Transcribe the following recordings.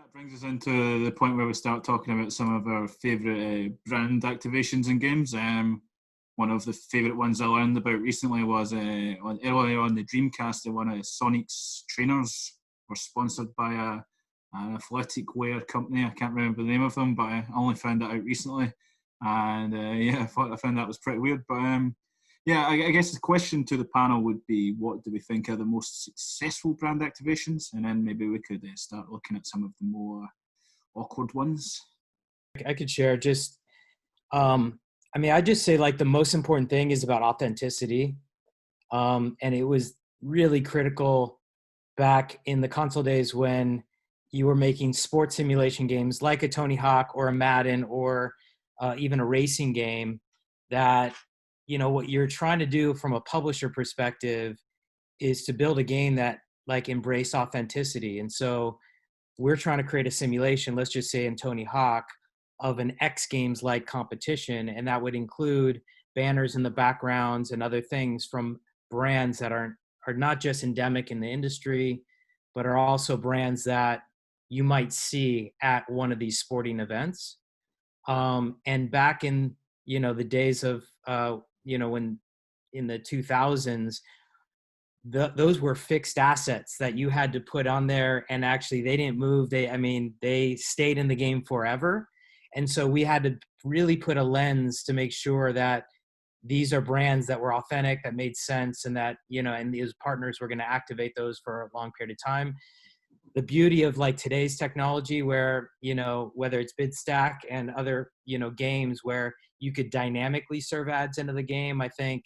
that brings us into the point where we start talking about some of our favourite brand activations in games. One of the favourite ones I learned about recently was earlier on the Dreamcast, one of Sonic's trainers were sponsored by an athletic wear company. I can't remember the name of them, but I only found that out recently. And I found that was pretty weird. But I guess the question to the panel would be, what do we think are the most successful brand activations? And then maybe we could start looking at some of the more awkward ones. I could share just, I just say like the most important thing is about authenticity. And it was really critical back in the console days when you were making sports simulation games like a Tony Hawk or a Madden or even a racing game, that, you know, what you're trying to do from a publisher perspective is to build a game that like embrace authenticity. And so we're trying to create a simulation, let's just say in Tony Hawk, of an X Games like competition. And that would include banners in the backgrounds and other things from brands that are not just endemic in the industry, but are also brands that you might see at one of these sporting events. And back in, you know, the days of, when in the 2000s, those were fixed assets that you had to put on there, and actually they didn't move. They stayed in the game forever. And so we had to really put a lens to make sure that these are brands that were authentic, that made sense, and that, you know, and these partners were going to activate those for a long period of time. The beauty of like today's technology, where, you know, whether it's Bidstack and other, you know, games where you could dynamically serve ads into the game, I think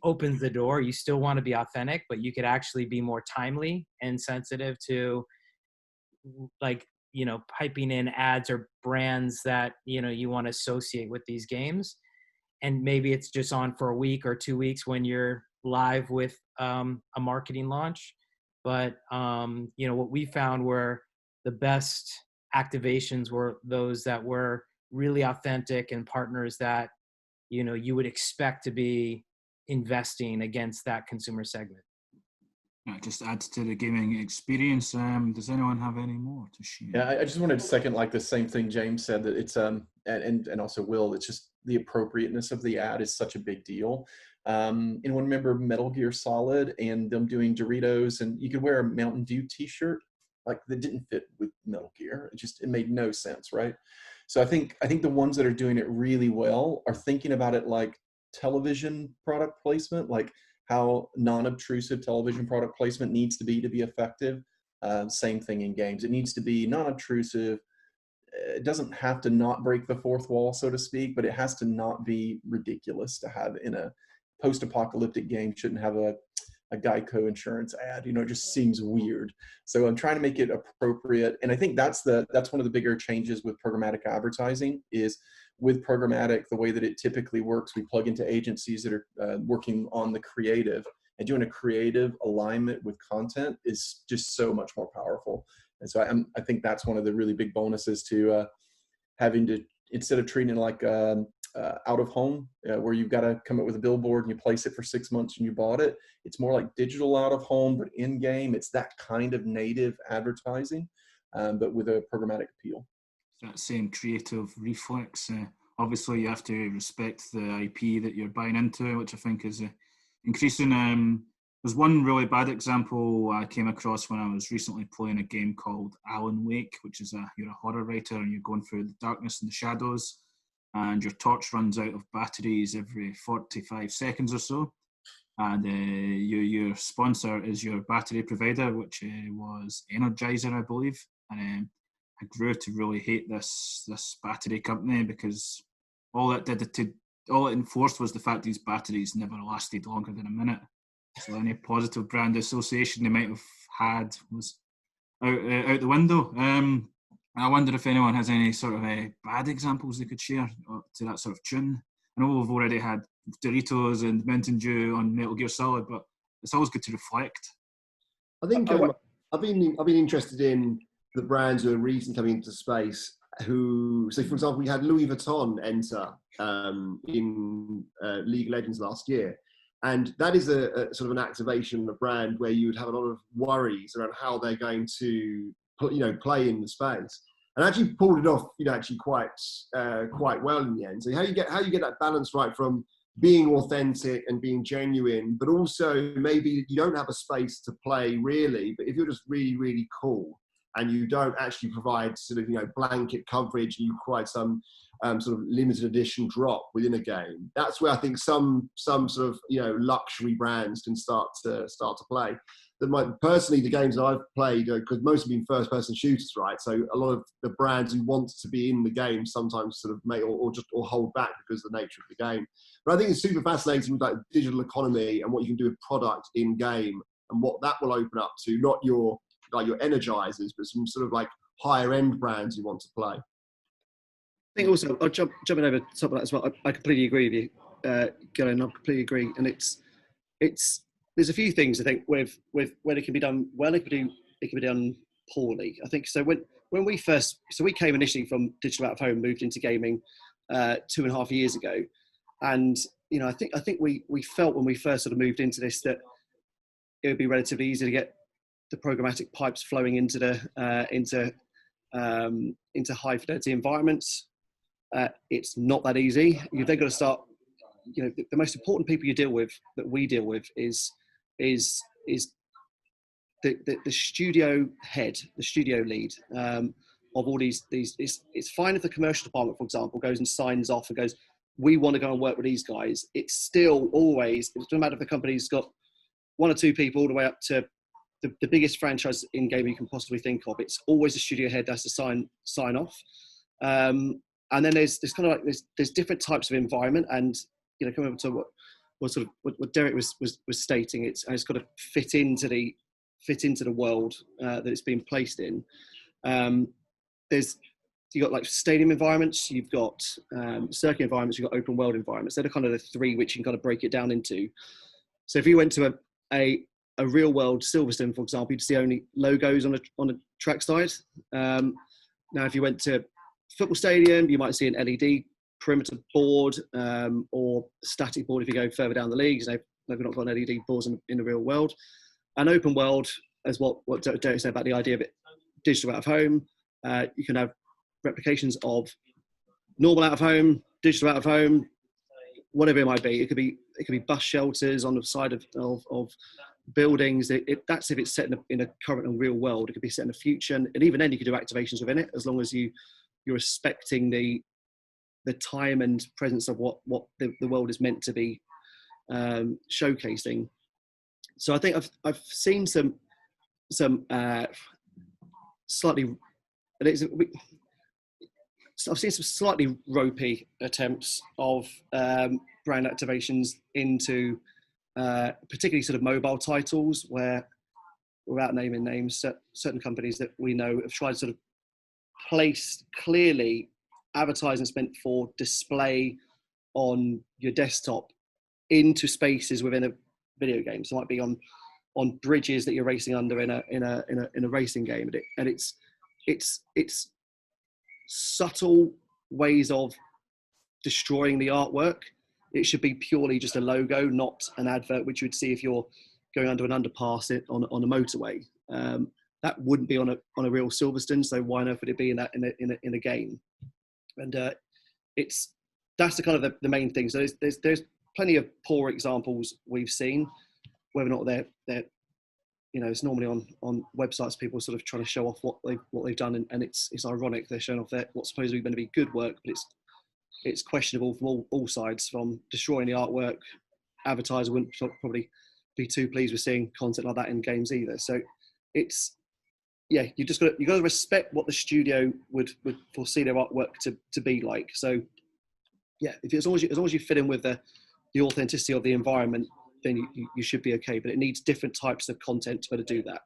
opens the door. You still want to be authentic, but you could actually be more timely and sensitive to, like, you know, piping in ads or brands that, you know, you want to associate with these games. And maybe it's just on for a week or 2 weeks when you're live with a marketing launch. But, you know, what we found were the best activations were those that were really authentic and partners that, you know, you would expect to be investing against that consumer segment. Yeah, it just adds to the gaming experience. Does anyone have any more to share? Yeah, I just wanted to second like the same thing James said, that it's and also Will, it's just the appropriateness of the ad is such a big deal. Anyone remember Metal Gear Solid and them doing Doritos, and you could wear a Mountain Dew t-shirt like that didn't fit with Metal Gear. It made no sense, right? So I think the ones that are doing it really well are thinking about it like television product placement, like how non-obtrusive television product placement needs to be effective. Same thing in games. It needs to be non-obtrusive. It doesn't have to not break the fourth wall, so to speak, but it has to not be ridiculous to have in a post-apocalyptic game. Shouldn't have a Geico insurance ad. You know, it just seems weird. So I'm trying to make it appropriate. And I think that's one of the bigger changes with programmatic advertising is with programmatic, the way that it typically works, we plug into agencies that are working on the creative, and doing a creative alignment with content is just so much more powerful. And so I think that's one of the really big bonuses to having to, instead of treating it like out of home, where you've got to come up with a billboard and you place it for 6 months and you bought it. It's more like digital out of home, but in game. It's that kind of native advertising, but with a programmatic appeal. That same creative reflex. Obviously, you have to respect the IP that you're buying into, which I think is increasing. There's one really bad example I came across when I was recently playing a game called Alan Wake, which is you're a horror writer and you're going through the darkness and the shadows, and your torch runs out of batteries every 45 seconds or so. And your sponsor is your battery provider, which was Energizer, I believe. And I grew to really hate this battery company because all it enforced was the fact these batteries never lasted longer than a minute. So any positive brand association they might have had was out the window. I wonder if anyone has any sort of bad examples they could share to that sort of tune. I know we've already had Doritos and Mountain Dew on Metal Gear Solid, but it's always good to reflect. I think I've been interested in the brands who are recently coming into space. So for example, we had Louis Vuitton enter in League of Legends last year. And that is a sort of an activation of a brand where you would have a lot of worries around how they're going to play in the space, and actually pulled it off, actually quite well in the end. So how you get that balance right from being authentic and being genuine, but also maybe you don't have a space to play really, but if you're just really, really cool and you don't actually provide sort of, blanket coverage, and you provide some sort of limited edition drop within a game, that's where I think some sort of, luxury brands can start to play. Personally, the games that I've played, because most have been first-person shooters, right? So a lot of the brands who want to be in the game sometimes sort of make or hold back because of the nature of the game. But I think it's super fascinating with like digital economy and what you can do with product in game, and what that will open up to, not your energizers, but some sort of like higher end brands you want to play. I think also, I'll jumping over top of that as well. I completely agree with you, Glen. I completely agree, and it's. There's a few things I think with when it can be done well, it can be done poorly. I think so. When we came initially from digital out of home, moved into gaming 2.5 years ago, and I think we felt when we first sort of moved into this that it would be relatively easy to get the programmatic pipes flowing into high fidelity environments. It's not that easy. You've then got to start. The most important people we deal with is the studio head, the studio lead of all these. It's fine if the commercial department, for example, goes and signs off and goes, we want to go and work with these guys. It's still always, it doesn't matter if the company's got one or two people all the way up to the biggest franchise in gaming you can possibly think of. It's always the studio head that's to sign off. And then there's kind of like there's different types of environment, and coming up to what Derek was stating, it's got to fit into the world that it's been placed in. You've got like stadium environments, you've got circuit environments, you've got open world environments. They're kind of the three which you can kind of break it down into. So if you went to a real world Silverstone, for example, you'd see only logos on a track side. Now, if you went to football stadium, you might see an LED perimeter board or static board if you go further down the leagues. They've not got LED boards in the real world. And open world, as what Derek said about the idea of it, digital out of home. You can have replications of normal out of home, digital out of home, whatever it might be. It could be bus shelters on the side of buildings. That's if it's set in a current and real world. It could be set in the future, and even then you could do activations within it, as long as you're respecting the time and presence of what the world is meant to be showcasing. So I think I've seen some slightly, I've seen some slightly ropey attempts of brand activations into particularly sort of mobile titles, where, without naming names, certain companies that we know have tried to sort of place clearly advertisements meant for display on your desktop into spaces within a video game. So it might be on bridges that you're racing under in a racing game, and it's subtle ways of destroying the artwork. It should be purely just a logo, not an advert, which you would see if you're going under an underpass on a motorway. That wouldn't be on a real Silverstone, so why on earth would it be in a game? And that's the kind of the main thing. So there's plenty of poor examples we've seen, whether or not they're it's normally on websites, people sort of trying to show off what they've done, and it's ironic they're showing off what's supposedly going to be good work, but it's questionable from all sides, from destroying the artwork. Advertiser wouldn't probably be too pleased with seeing content like that in games either. So you got to respect what the studio would foresee their artwork to be like. So as long as you fit in with the authenticity of the environment, then you should be okay. But it needs different types of content to be able to do that.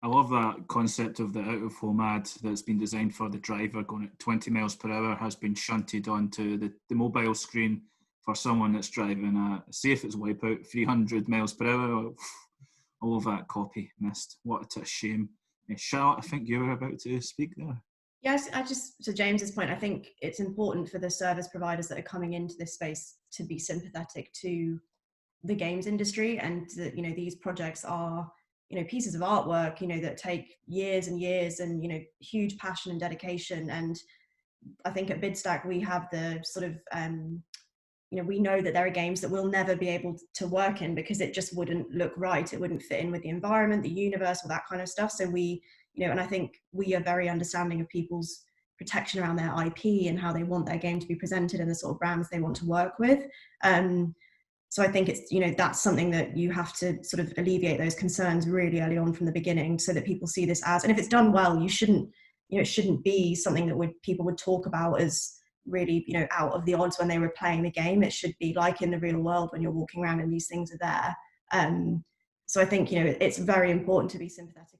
I love that concept of the out-of-home ad that's been designed for the driver going at 20 miles per hour has been shunted onto the mobile screen for someone that's driving see if it's Wipeout 300 miles per hour. I love that copy missed. What a shame. Charlotte, I think you were about to speak there. Yes, to James's point, I think it's important for the service providers that are coming into this space to be sympathetic to the games industry, and that these projects are pieces of artwork, that take years and years and, huge passion and dedication. And I think at Bidstack, we have the sort of, we know that there are games that we'll never be able to work in because it just wouldn't look right. It wouldn't fit in with the environment, the universe, all that kind of stuff. So we, and I think we are very understanding of people's protection around their IP and how they want their game to be presented and the sort of brands they want to work with. So I think it's, that's something that you have to sort of alleviate those concerns really early on from the beginning so that people see this as, and if it's done well, it shouldn't be something that people would talk about as really, out of the odds when they were playing the game. It should be like in the real world when you're walking around and these things are there. So I think, it's very important to be sympathetic